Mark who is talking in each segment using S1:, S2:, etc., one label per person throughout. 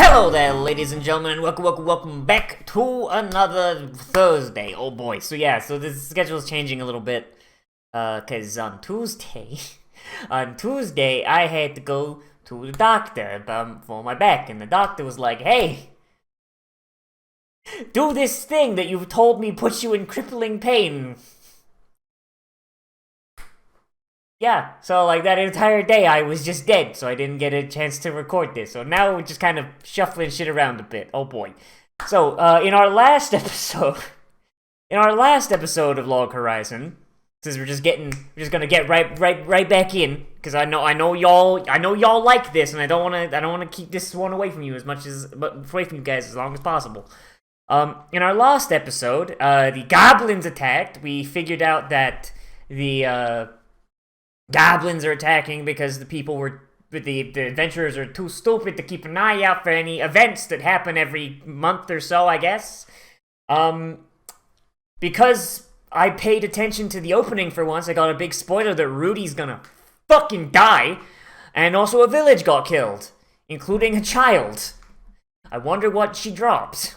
S1: Hello there, ladies and gentlemen, and welcome back to another Thursday. Oh boy, so this schedule is changing a little bit, cause on Tuesday, I had to go to the doctor for my back, and the doctor was like, hey, do this thing that you've told me puts you in crippling pain. Yeah, so like that entire day I was just dead, so I didn't get a chance to record this. So now we're just kind of shuffling shit around a bit. Oh boy. So, in our last episode of Log Horizon, since we're just gonna get right back in, because I know y'all like this, and I don't wanna keep this one away from you away from you guys as long as possible. In our last episode, the goblins attacked. We figured out that the goblins are attacking because the adventurers are too stupid to keep an eye out for any events that happen every month or so, I guess. Because I paid attention to the opening for once, I got a big spoiler that Rudy's gonna fucking die, and also a village got killed, including a child. I wonder what she dropped.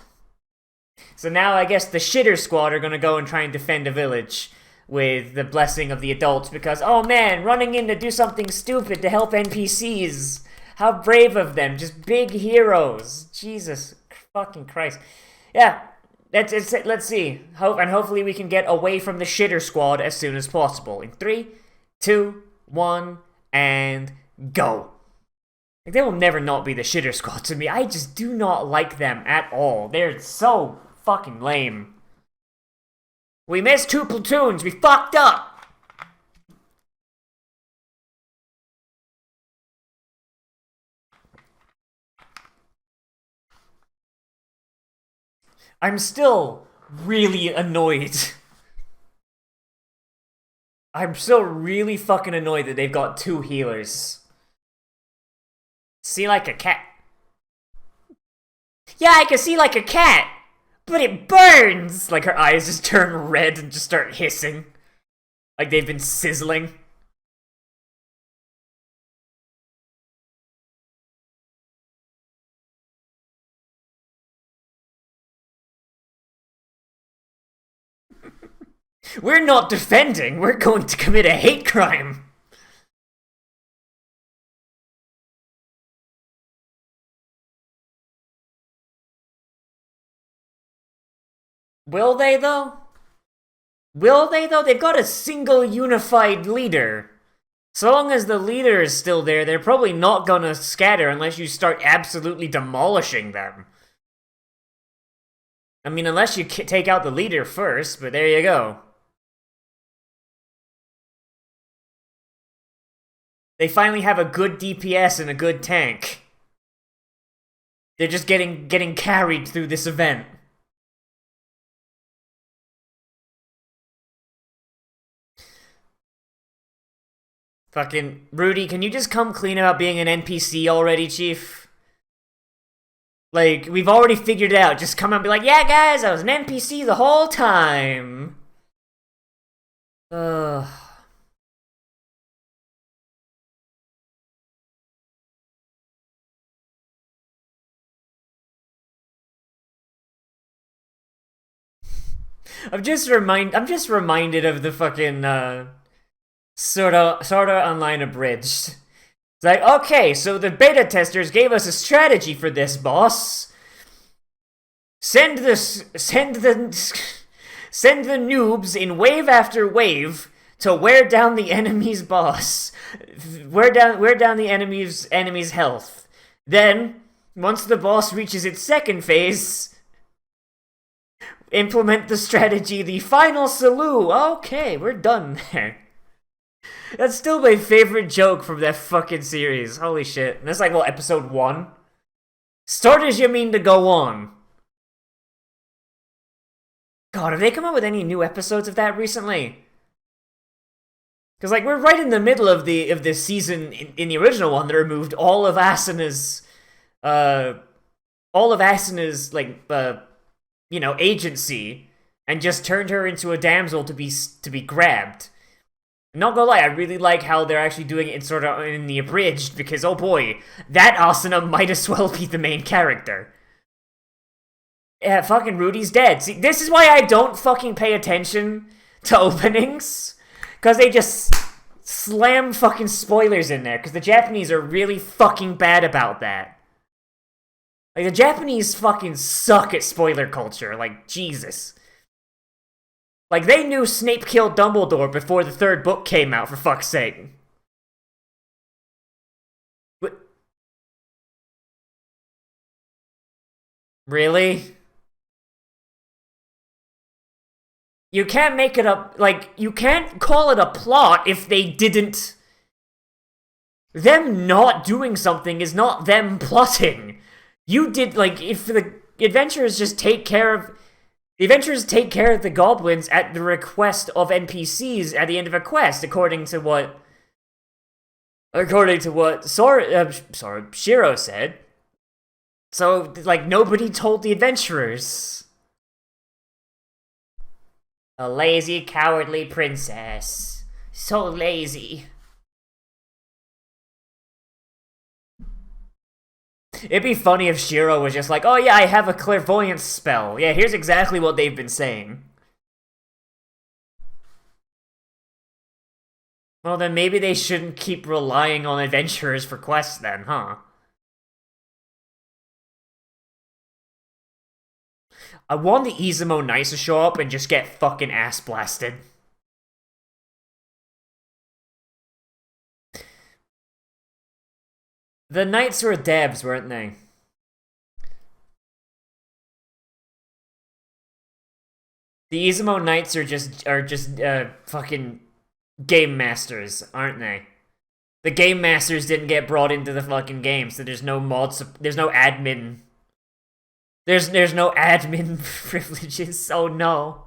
S1: So now I guess the shitter squad are gonna go and try and defend a village with the blessing of the adults, because, oh man, running in to do something stupid to help NPCs. How brave of them. Just big heroes. Jesus fucking Christ. Yeah, let's see. Hopefully we can get away from the shitter squad as soon as possible. In 3, 2, 1, and go. Like, they will never not be the shitter squad to me. I just do not like them at all. They're so fucking lame. We missed 2 platoons. We fucked up. I'm still really annoyed. I'm still really fucking annoyed that they've got 2 healers. See like a cat. Yeah, I can see like a cat. But it burns! Like, her eyes just turn red and just start hissing. Like they've been sizzling. We're not defending, we're going to commit a hate crime! Will they, though? They've got a single unified leader. So long as the leader is still there, they're probably not gonna scatter unless you start absolutely demolishing them. I mean, unless you take out the leader first, but there you go. They finally have a good DPS and a good tank. They're just getting carried through this event. Fucking Rudy, can you just come clean about being an NPC already, Chief? Like, we've already figured it out. Just come out and be like, yeah, guys, I was an NPC the whole time. Ugh. I'm just reminded of the fucking, sorta online abridged. It's like, okay, so the beta testers gave us a strategy for this, boss. Send the noobs in wave after wave to wear down the enemy's boss. Wear down the enemy's health. Then, once the boss reaches its second phase, implement the strategy, the final salute. Okay, we're done there. That's still my favorite joke from that fucking series. Holy shit. And that's like, what, episode 1? Start as you mean to go on. God, have they come out with any new episodes of that recently? Because, like, we're right in the middle of this season in the original one that removed all of Asana's, agency, and just turned her into a damsel to be grabbed. Not gonna lie, I really like how they're actually doing it in sort of in the abridged, because oh boy, that Asuna might as well be the main character. Yeah, fucking Rudy's dead. See, this is why I don't fucking pay attention to openings, because they just slam fucking spoilers in there, because the Japanese are really fucking bad about that. Like, the Japanese fucking suck at spoiler culture, like, Jesus. Like, they knew Snape killed Dumbledore before the third book came out, for fuck's sake. But really? You can't make it up, like, you can't call it a plot if they didn't... Them not doing something is not them plotting. You did, like, if the adventurers just take care of... The adventurers take care of the goblins at the request of NPCs at the end of a quest, according to what Shiro said. So, like, nobody told the adventurers. A lazy, cowardly princess. So lazy. It'd be funny if Shiro was just like, oh yeah, I have a clairvoyance spell. Yeah, here's exactly what they've been saying. Well, then maybe they shouldn't keep relying on adventurers for quests then, huh? I want the Izumo Knights to show up and just get fucking ass blasted. The Knights were Debs, weren't they? The Izumo Knights are just fucking game masters, aren't they? The game masters didn't get brought into the fucking game, so there's no there's no admin. There's no admin privileges. Oh no.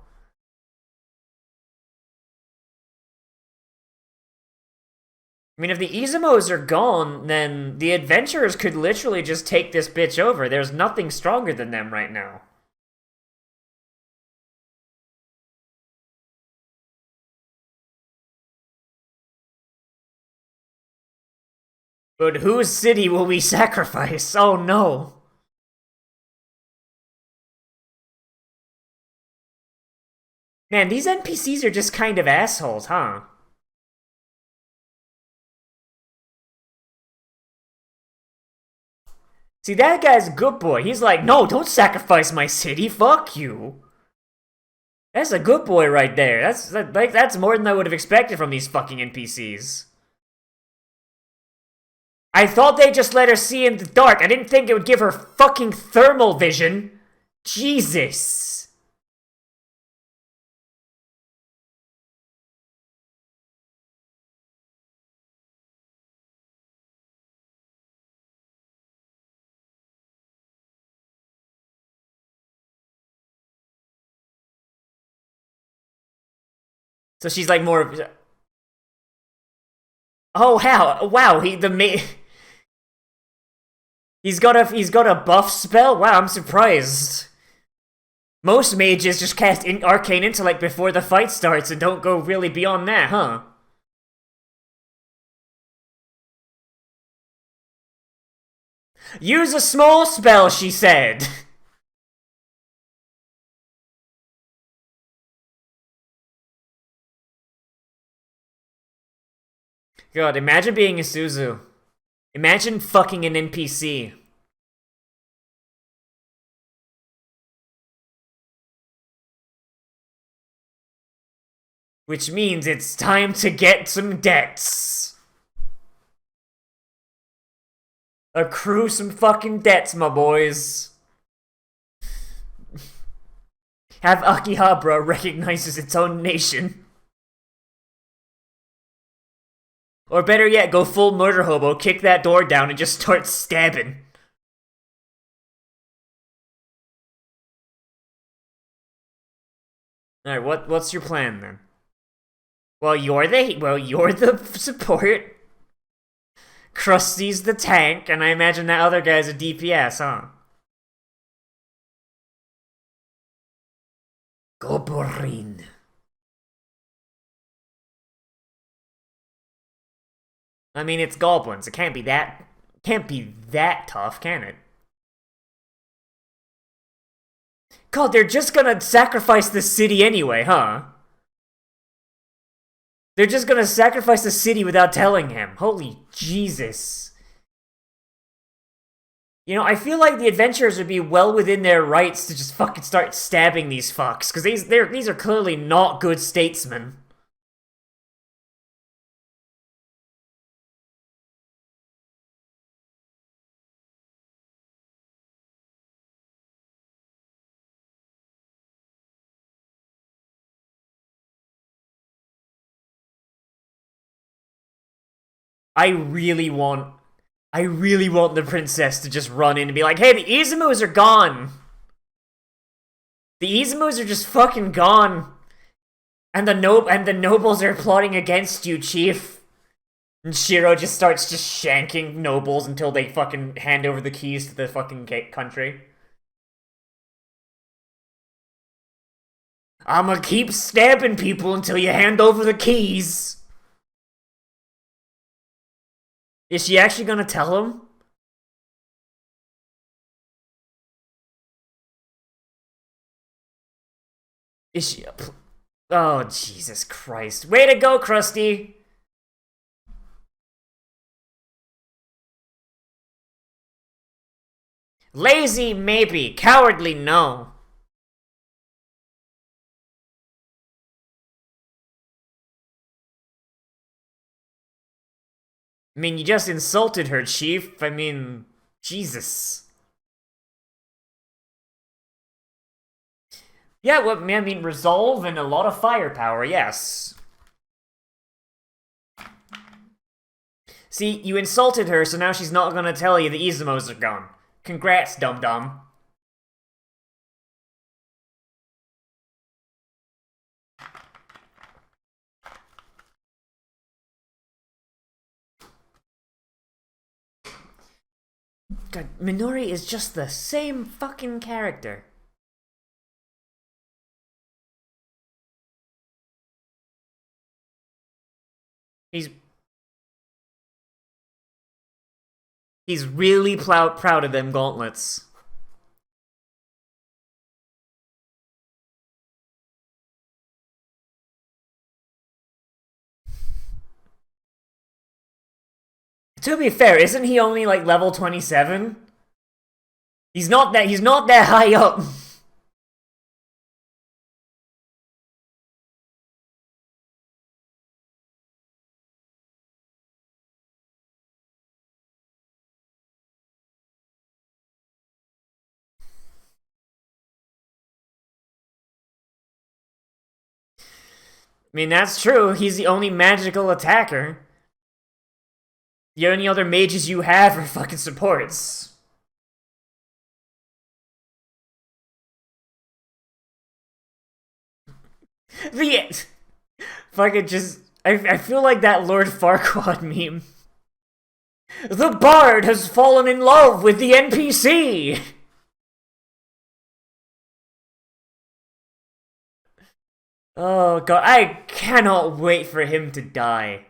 S1: I mean, if the Izumos are gone, then the adventurers could literally just take this bitch over. There's nothing stronger than them right now. But whose city will we sacrifice? Oh no. Man, these NPCs are just kind of assholes, huh? See, that guy's a good boy. He's like, no, don't sacrifice my city. Fuck you. That's a good boy right there. That's more than I would have expected from these fucking NPCs. I thought they just let her see in the dark. I didn't think it would give her fucking thermal vision. Jesus. So she's like more of... Oh, how? Wow, he's got a buff spell? Wow, I'm surprised. Most mages just cast Arcane Intellect before the fight starts and don't go really beyond that, huh? Use a small spell, she said. God, imagine being a Suzu. Imagine fucking an NPC. Which means it's time to get some debts. Accrue some fucking debts, my boys. Have Akihabara recognizes its own nation. Or better yet, go full murder hobo, kick that door down, and just start stabbing. Alright, what's your plan then? Well, you're the support. Krusty's the tank, and I imagine that other guy's a DPS, huh? Go, Borin. I mean, it's goblins. It can't be that tough, can it? God, they're just gonna sacrifice the city anyway, huh? They're just gonna sacrifice the city without telling him. Holy Jesus. You know, I feel like the adventurers would be well within their rights to just fucking start stabbing these fucks, because these are clearly not good statesmen. I really want the princess to just run in and be like, hey, the Izumus are gone! The Izumus are just fucking gone! And the nobles are plotting against you, chief. And Shiro just starts shanking nobles until they fucking hand over the keys to the fucking country. I'ma keep stabbing people until you hand over the keys. Is she actually gonna tell him? Is she... Oh, Jesus Christ. Way to go, Krusty! Lazy, maybe. Cowardly, no. I mean, you just insulted her, Chief. I mean, Jesus. Yeah, well, I mean, resolve and a lot of firepower, yes. See, you insulted her, so now she's not gonna tell you the Izumos are gone. Congrats, dum-dum. God, Minori is just the same fucking character. He's really proud of them gauntlets. To be fair, isn't he only like level 27? He's not that high up. I mean, that's true. He's the only magical attacker. The only other mages you have are fucking supports. The fucking just I feel like that Lord Farquaad meme. The bard has fallen in love with the NPC. Oh god, I cannot wait for him to die.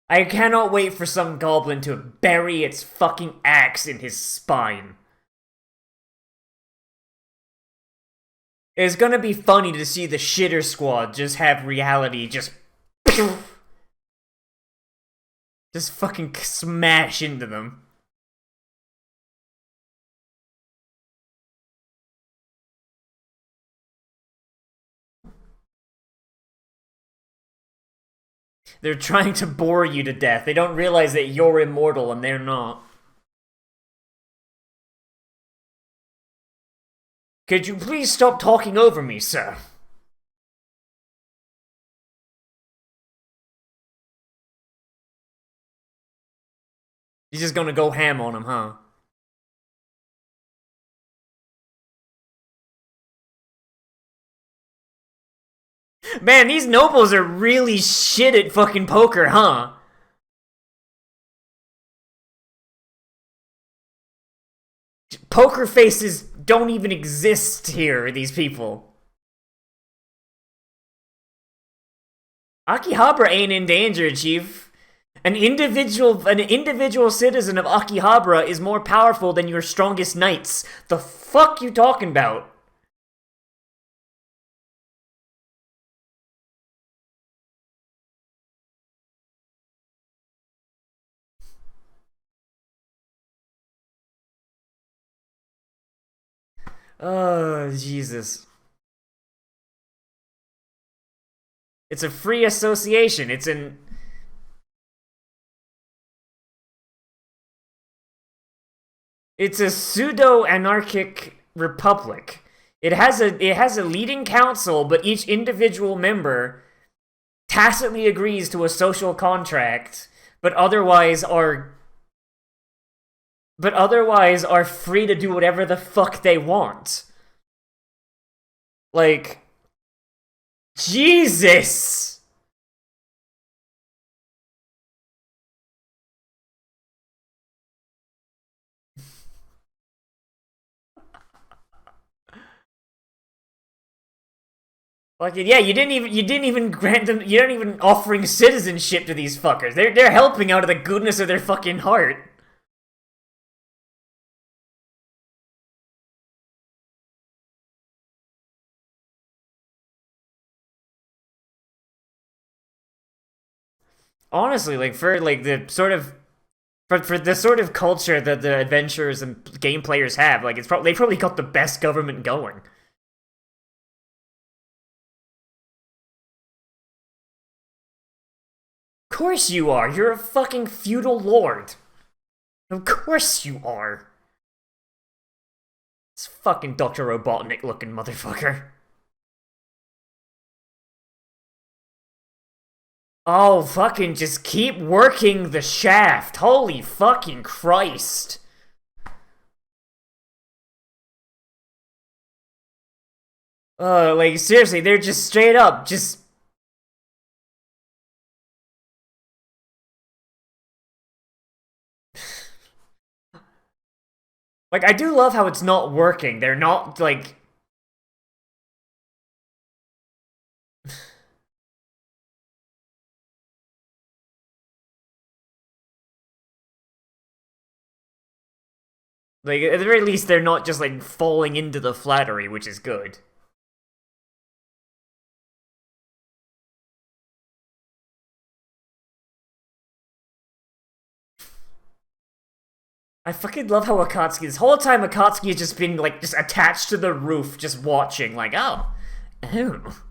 S1: I cannot wait for some goblin to bury its fucking axe in his spine. It's gonna be funny to see the shitter squad just have reality just fucking smash into them. They're trying to bore you to death. They don't realize that you're immortal and they're not. Could you please stop talking over me, sir? He's just gonna go ham on him, huh? Man, these nobles are really shit at fucking poker, huh? Poker faces don't even exist here, these people. Akihabara ain't in danger, Chief. An individual citizen of Akihabara is more powerful than your strongest knights. The fuck you talking about? Oh, Jesus. It's a free association. It's a pseudo-anarchic republic. It has a leading council, but each individual member tacitly agrees to a social contract, but otherwise are free to do whatever the fuck they want. Like, Jesus! Like, yeah, you didn't even grant them, you're not even offering citizenship to these fuckers. They're helping out of the goodness of their fucking heart. Honestly, like, for like the sort of for the sort of culture that the adventurers and game players have, like, they probably got the best government going. Of course you are. You're a fucking feudal lord. Of course you are. This fucking Dr. Robotnik looking motherfucker. Oh, fucking just keep working the shaft. Holy fucking Christ. Like, seriously, they're just straight up, just... Like, I do love how it's not working. They're not, like... Like, at the very least, they're not just, like, falling into the flattery, which is good. I fucking love how Akatsuki, this whole time Akatsuki has just been, like, just attached to the roof, just watching, like, oh. Oh.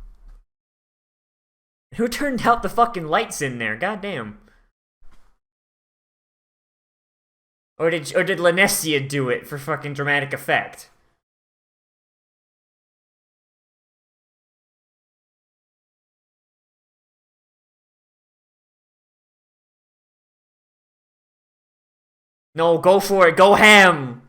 S1: Who turned out the fucking lights in there? Goddamn. Or did Lanessia do it for fucking dramatic effect? No, go for it. Go ham.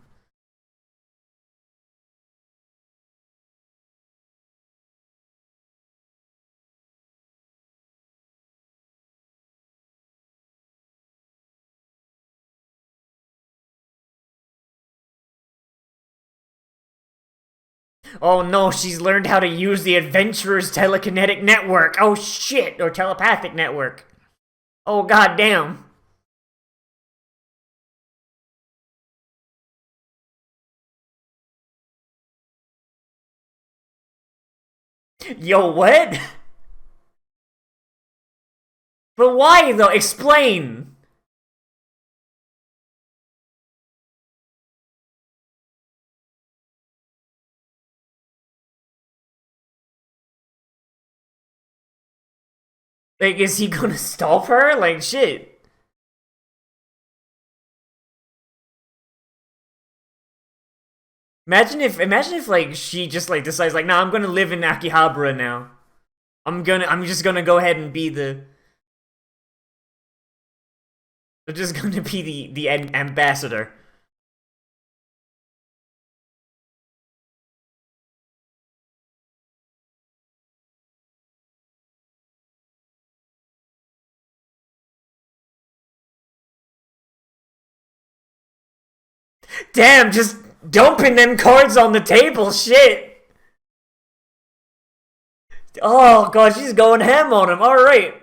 S1: Oh no, she's learned how to use the adventurer's telekinetic network. Oh shit, or telepathic network. Oh goddamn. Yo, what? But why though? Explain. Like, is he gonna stop her? Like, shit. Imagine if, like, she just, like, decides, like, nah, I'm gonna live in Akihabara now. I'm just gonna go ahead and be I'm just gonna be the ambassador. Damn, just dumping them cards on the table, shit. Oh god, she's going ham on him, alright.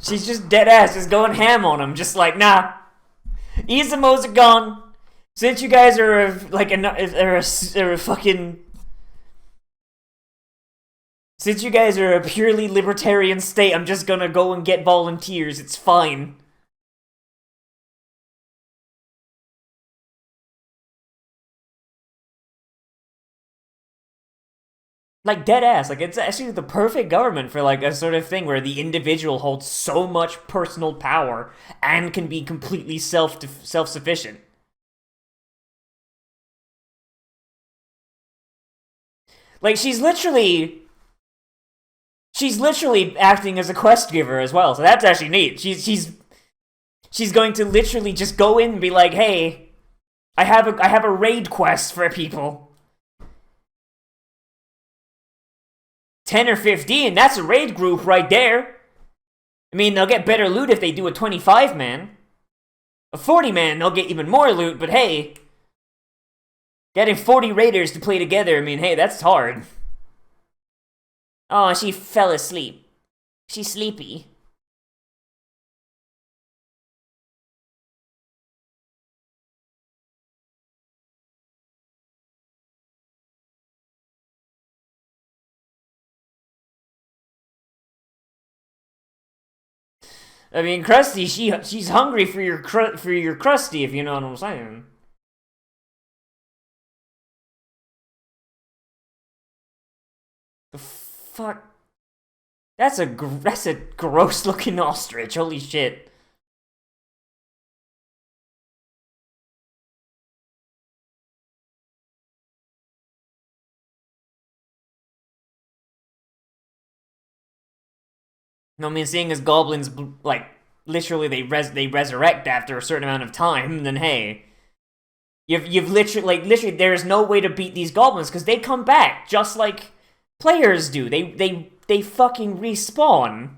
S1: She's just dead ass, just going ham on him, just like, nah. Izumos are gone. Since you guys are a fucking. Since you guys are a purely libertarian state, I'm just gonna go and get volunteers. It's fine. Like, dead ass. Like, it's actually the perfect government for, like, a sort of thing where the individual holds so much personal power and can be completely self-sufficient. Like, she's literally acting as a quest giver as well, so that's actually neat. She's going to literally just go in and be like, hey, I have a raid quest for people. 10 or 15, that's a raid group right there. I mean, they'll get better loot if they do a 25-man. A 40-man, they'll get even more loot, but hey, getting 40 raiders to play together, I mean, hey, that's hard. Oh, she fell asleep. She's sleepy. I mean, Krusty, she's hungry for your Krusty, if you know what I'm saying. The fuck? That's a gross looking ostrich. Holy shit. No, I mean, seeing as goblins, like, literally they resurrect after a certain amount of time, then hey, you've literally there's no way to beat these goblins because they come back just like players do. They fucking respawn.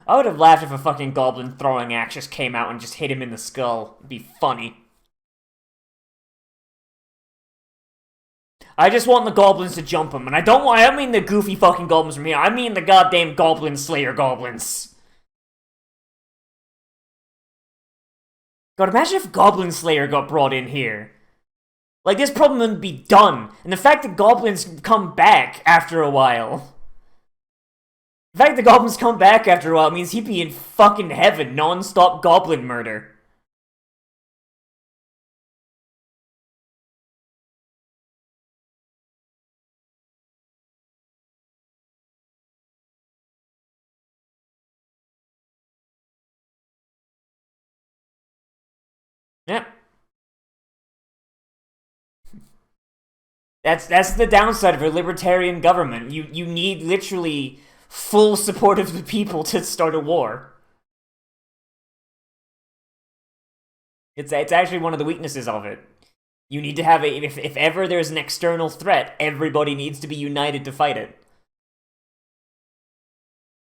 S1: I would have laughed if a fucking goblin throwing axe just came out and just hit him in the skull. It'd be funny. I just want the goblins to jump him, and I don't mean the goofy fucking goblins from here. I mean the goddamn goblin slayer goblins. God, imagine if Goblin Slayer got brought in here. Like, this problem would be done. And the fact that goblins come back after a while. The fact that goblins come back after a while means he'd be in fucking heaven, non-stop goblin murder. Yep. That's the downside of a libertarian government. You need literally full support of the people to start a war. It's actually one of the weaknesses of it. You need to have if ever there's an external threat, everybody needs to be united to fight it.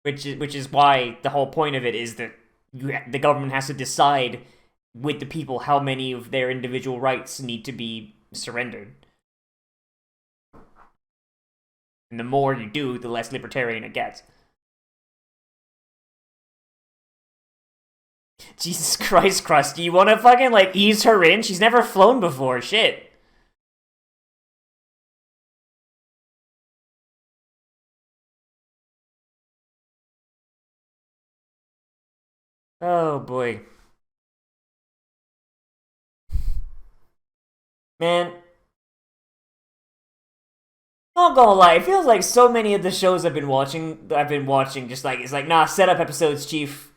S1: Which is why the whole point of it is that the government has to decide with the people how many of their individual rights need to be surrendered. And the more you do, the less libertarian it gets. Jesus Christ, Krusty, you wanna fucking, like, ease her in? She's never flown before, shit. Oh, boy. Man. Not gonna lie, it feels like so many of the shows I've been watching, just like, it's like, nah, setup episodes, chief.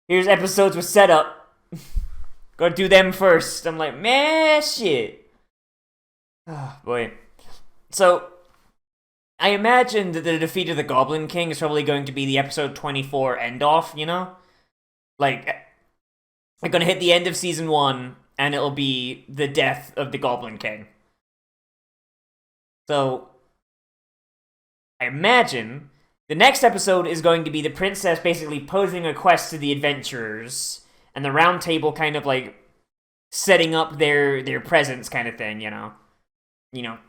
S1: Here's episodes with setup. Gotta do them first. I'm like, man, shit. Oh, boy. So, I imagine that the defeat of the Goblin King is probably going to be the episode 24 end-off, you know? Like, I'm gonna hit the end of season 1, and it'll be the death of the Goblin King. So, I imagine The next episode is going to be the princess basically posing a quest to the adventurers, and the round table kind of like setting up their presence kind of thing,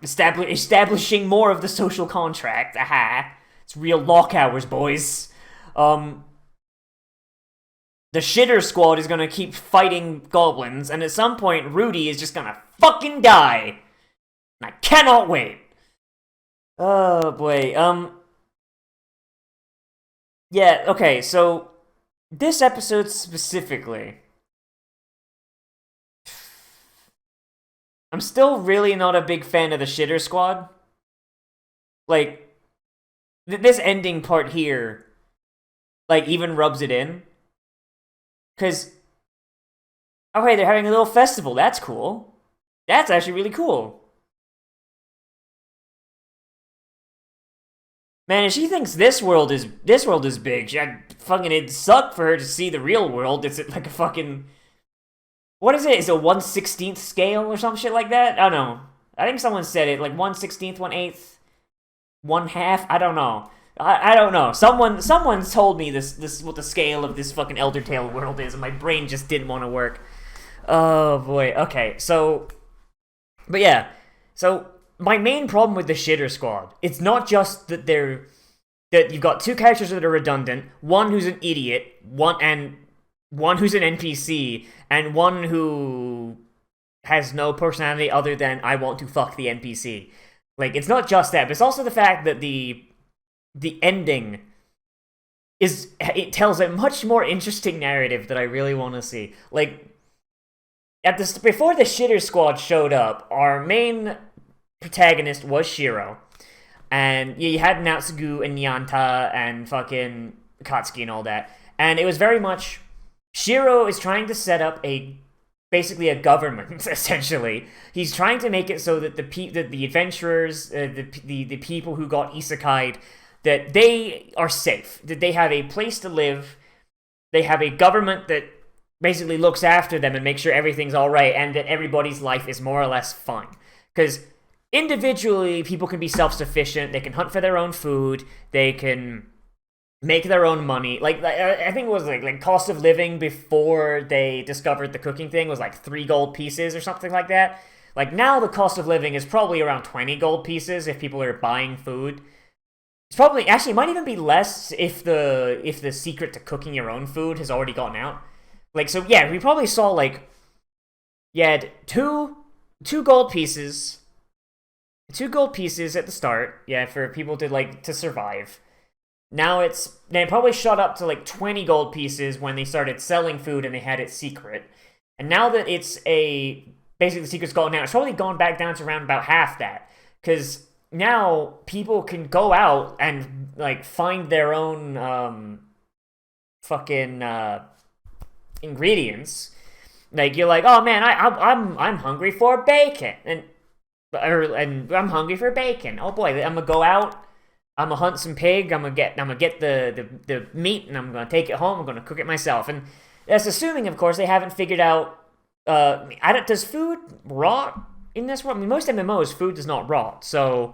S1: establishing more of the social contract. Aha. It's real lock hours, boys. The shitter squad is gonna keep fighting goblins, and at some point, Rudy is just gonna fucking die. And I cannot wait. Oh, boy. Yeah, okay, so this episode specifically, I'm still really not a big fan of the shitter squad. Like, this ending part here, like, even rubs it in. Because, okay, they're having a little festival. That's cool. That's actually really cool. Man, if she thinks this world is big, it'd suck for her to see the real world. It's like a fucking, what is it? Is it 1/16th scale or some shit like that? I don't know. I think someone said it, like 1/16th, 1/8, 1/2. I don't know. I don't know. Someone's told me this what the scale of this fucking Elder Tale world is, and my brain just didn't want to work. Oh boy. Okay, so, but yeah, so my main problem with the shitter squad, it's not just that you've got two characters that are redundant, one who's an idiot, one who's an NPC, and one who has no personality other than I want to fuck the NPC. Like, it's not just that, but it's also the fact that the ending it tells a much more interesting narrative that I really want to see. Like, before the shitter squad showed up, our main protagonist was Shiro, and you had Natsugu and Nyanta and fucking Katsuki and all that, and it was very much Shiro is trying to set up basically a government. Essentially, he's trying to make it so that the adventurers, the people who got isekai'd, that they are safe, that they have a place to live, they have a government that basically looks after them and makes sure everything's all right, and that everybody's life is more or less fine. Because individually, people can be self-sufficient, they can hunt for their own food, they can make their own money. Like, I think it was like cost of living before they discovered the cooking thing was like 3 gold pieces or something like that. Like, now the cost of living is probably around 20 gold pieces if people are buying food. It's probably, actually, it might even be less if the secret to cooking your own food has already gotten out. Like, so yeah, we probably saw like, you had two gold pieces, 2 gold pieces at the start, yeah, for people to survive. Now it probably shot up to like 20 gold pieces when they started selling food and they had it secret. And now that basically the secret's gone down, it's probably gone back down to around about half that. Because now people can go out and like find their own fucking ingredients. Like, you're like, oh man, I'm hungry for bacon, and I'm hungry for bacon. Oh boy, I'm gonna go out. I'm gonna hunt some pig. I'm gonna get the meat, and I'm gonna take it home. I'm gonna cook it myself. And that's assuming, of course, they haven't figured out. Does food rot in this world? I mean, most MMOs, food does not rot. So,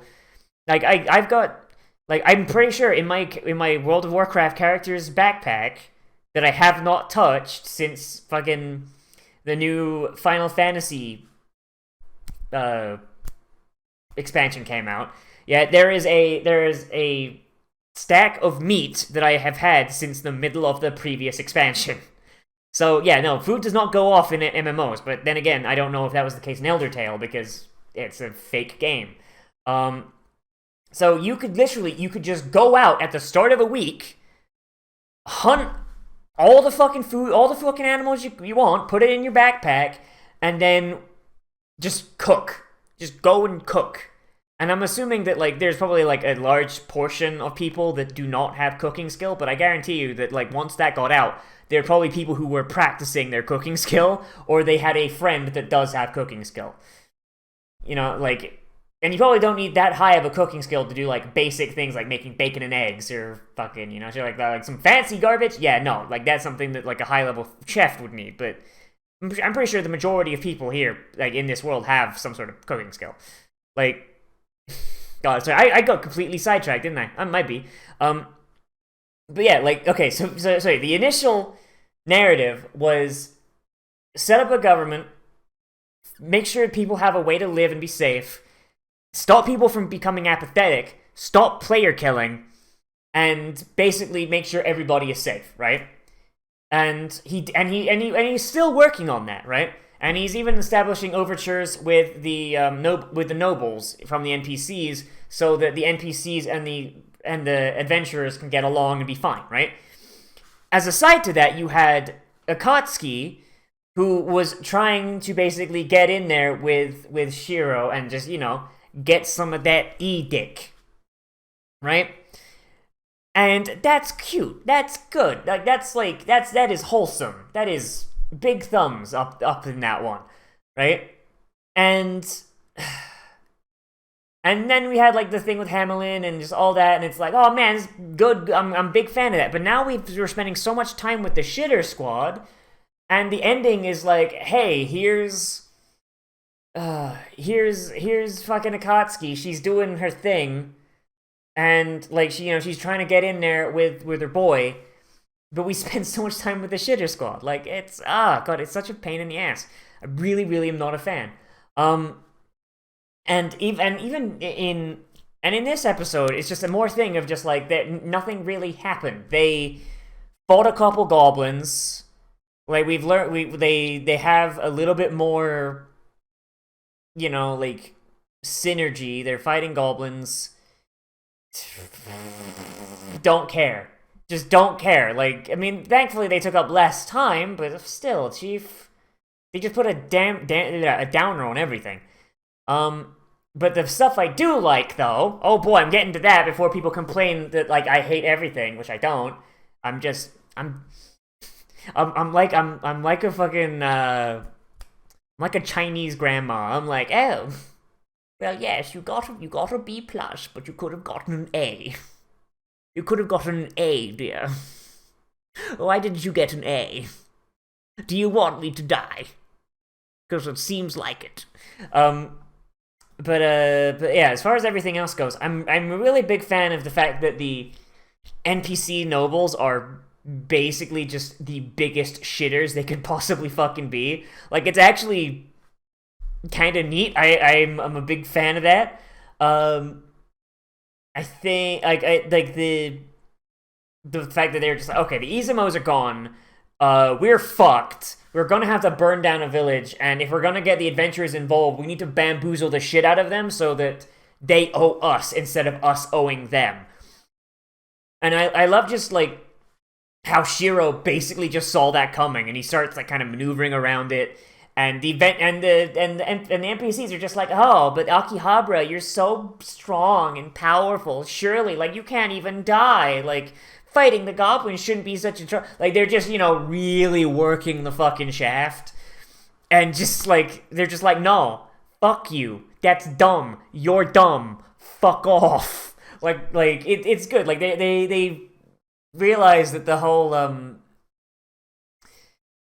S1: like, I've got, like, I'm pretty sure in my World of Warcraft character's backpack that I have not touched since fucking the new Final Fantasy expansion came out. Yeah, there is a stack of meat that I have had since the middle of the previous expansion. So yeah, no, food does not go off in MMOs, but then again, I don't know if that was the case in Elder Tale because it's a fake game. So you could just go out at the start of a week, hunt all the fucking food, all the fucking animals you want, put it in your backpack, and then just cook. Just go and cook. And I'm assuming that, like, there's probably, like, a large portion of people that do not have cooking skill, but I guarantee you that, like, once that got out, there are probably people who were practicing their cooking skill, or they had a friend that does have cooking skill. You know, like, and you probably don't need that high of a cooking skill to do, like, basic things like making bacon and eggs, or fucking, you know, shit like that. Like, some fancy garbage? Yeah, no, like, that's something that, like, a high-level chef would need, but I'm pretty sure the majority of people here, like, in this world have some sort of cooking skill. Like, God, sorry, I got completely sidetracked, didn't I? I might be. But yeah, like, okay, so sorry, the initial narrative was set up a government, make sure people have a way to live and be safe, stop people from becoming apathetic, stop player killing, and basically make sure everybody is safe, right? And he's still working on that, right? And he's even establishing overtures with the nobles from the NPCs, so that the NPCs and the adventurers can get along and be fine, right? As a side to that, you had Akatsuki, who was trying to basically get in there with Shiro and just, get some of that E-dick, right? And that's cute. That's good. That is wholesome. That is big thumbs up in that one, right? And then we had like the thing with Hamelin and just all that, and it's like, oh man, it's good. I'm a big fan of that. But now we're spending so much time with the shitter squad, and the ending is like, hey, here's fucking Akatsuki. She's doing her thing. And like she's trying to get in there with her boy, but we spend so much time with the shitter squad. Like it's God, it's such a pain in the ass. I really, really am not a fan. And even in this episode, it's just a more thing of just like that nothing really happened. They fought a couple goblins. Like we've learned, they have a little bit more, like synergy. They're fighting goblins. Don't care. Just don't care. Like, I mean, thankfully they took up less time, but still, Chief, they just put a downer on everything. But the stuff I do like, though, oh boy, I'm getting to that before people complain that like I hate everything, which I don't. I'm like a fucking I'm like a Chinese grandma. I'm like, oh. Well, yes, you got a B plus, but you could have gotten an A. You could have gotten an A, dear. Why didn't you get an A? Do you want me to die? Because it seems like it. But yeah, as far as everything else goes, I'm a really big fan of the fact that the NPC nobles are basically just the biggest shitters they could possibly fucking be. Like, it's actually kind of neat. I'm a big fan of that. I think like the fact that they're just like, okay, the Izumos are gone. We're fucked. We're gonna have to burn down a village, and if we're gonna get the adventurers involved, we need to bamboozle the shit out of them so that they owe us instead of us owing them. And I love just like how Shiro basically just saw that coming, and he starts like kind of maneuvering around it. And the NPCs are just like, oh, but Akihabara, you're so strong and powerful. Surely, like, you can't even die. Like, fighting the goblins shouldn't be such a like, they're just, really working the fucking shaft. And just like, they're just like, no, fuck you. That's dumb. You're dumb. Fuck off. Like it's good. Like, they realize that the whole,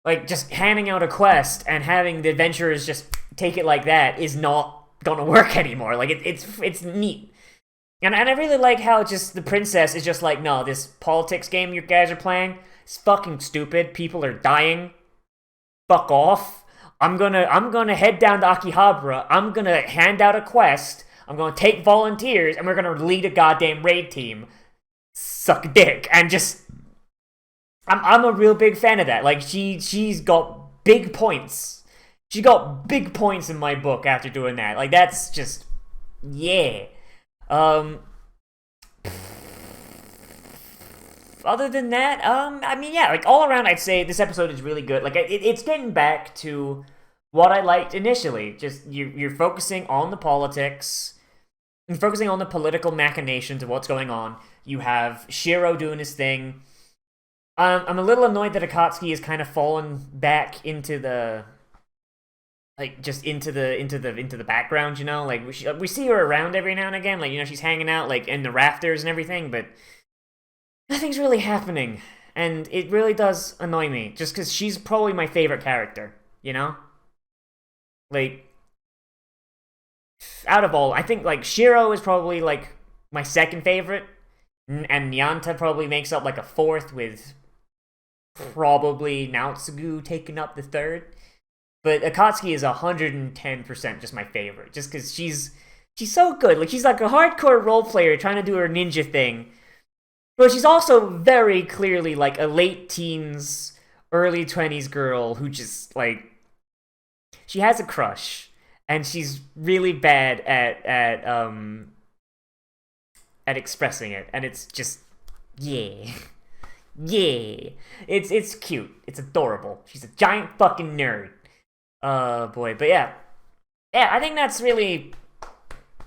S1: like, just handing out a quest and having the adventurers just take it like that is not gonna work anymore. Like, it's neat. And I really like how just the princess is just like, no, this politics game you guys are playing is fucking stupid. People are dying. Fuck off. I'm gonna head down to Akihabara. I'm gonna hand out a quest. I'm gonna take volunteers, and we're gonna lead a goddamn raid team. Suck a dick. And just... I'm a real big fan of that. Like, she's got big points. She got big points in my book after doing that. Like, that's just... yeah. Other than that, I mean, yeah, like, all around, I'd say this episode is really good. Like, it's getting back to what I liked initially. Just, you're focusing on the politics, and focusing on the political machinations of what's going on. You have Shiro doing his thing. I'm a little annoyed that Akatsuki has kind of fallen back into the, like, just into the background, Like, we see her around every now and again, like, she's hanging out, like, in the rafters and everything, but nothing's really happening, and it really does annoy me, just because she's probably my favorite character, Like, out of all, I think like Shiro is probably like my second favorite, and Nyanta probably makes up like a fourth, with probably Naotsugu taking up the third. But Akatsuki is 110% just my favorite, just because she's so good. Like, she's like a hardcore role player trying to do her ninja thing, but she's also very clearly like a late teens, early 20s girl who just like, she has a crush, and she's really bad at expressing it, and it's just, yeah. Yeah. It's cute. It's adorable. She's a giant fucking nerd. Boy, but yeah. Yeah, I think that's really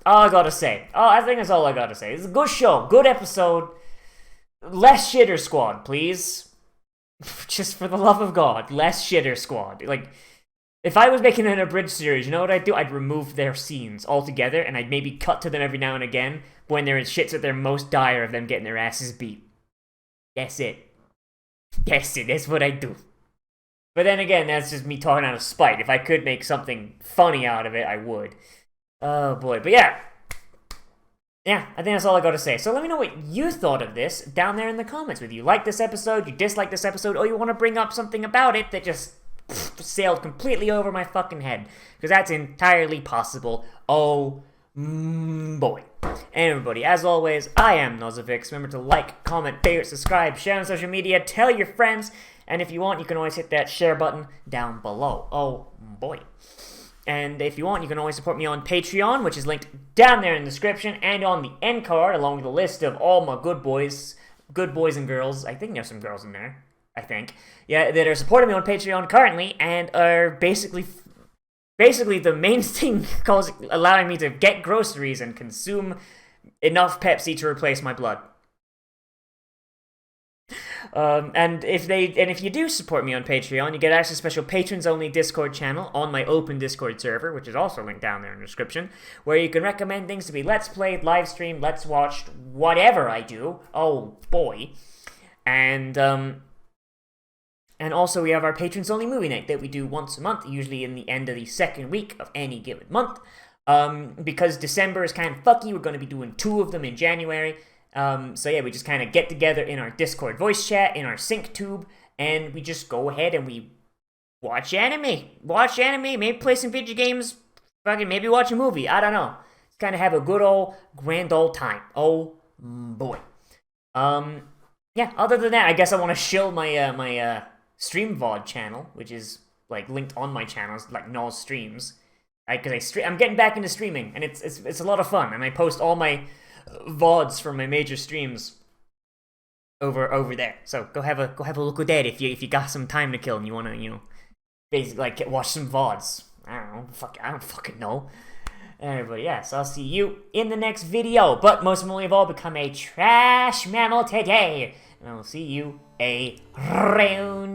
S1: all I gotta say. Oh, I think that's all I gotta say. It's a good show, good episode. Less Shitter Squad, please. Just for the love of God, less Shitter Squad. Like, if I was making an abridged series, you know what I'd do? I'd remove their scenes altogether, and I'd maybe cut to them every now and again when they're in shits at their most dire of them getting their asses beat. That's it. That's what I'd do. But then again, that's just me talking out of spite. If I could make something funny out of it, I would. Oh boy, but yeah. Yeah, I think that's all I gotta say. So let me know what you thought of this down there in the comments. Whether you like this episode, you dislike this episode, or you want to bring up something about it that just sailed completely over my fucking head. Because that's entirely possible. Oh boy. And everybody, as always, I am Nozz. Remember to like, comment, favorite, subscribe, share on social media, tell your friends, and if you want, you can always hit that share button down below. Oh boy. And if you want, you can always support me on Patreon, which is linked down there in the description, and on the end card, along with a list of all my good boys and girls. I think there's some girls in there, I think. Yeah, that are supporting me on Patreon currently, and are basically the main thing allowing me to get groceries and consume enough Pepsi to replace my blood. And if you do support me on Patreon, you get access to a special patrons-only Discord channel on my open Discord server, which is also linked down there in the description, where you can recommend things to be Let's Played, live streamed, Let's Watched, whatever I do. Oh boy. And also we have our patrons-only movie night that we do once a month, usually in the end of the second week of any given month. Because December is kind of fucky, we're going to be doing 2 of them in January. So yeah, we just kind of get together in our Discord voice chat, in our sync tube, and we just go ahead and we watch anime, maybe play some video games, fucking maybe watch a movie, I don't know. Just kind of have a good old, grand old time. Oh boy. Yeah, other than that, I guess I want to shill my, my stream VOD channel, which is, like, linked on my channels, like Nozz Streams. Because I'm getting back into streaming, and it's a lot of fun, and I post all my VODs from my major streams over there. So go have a look at that if you got some time to kill and you wanna, you know, basically like watch some VODs. I don't fucking know. Everybody, yeah, so I'll see you in the next video. But most importantly of all, become a trash mammal today. And I'll see you around.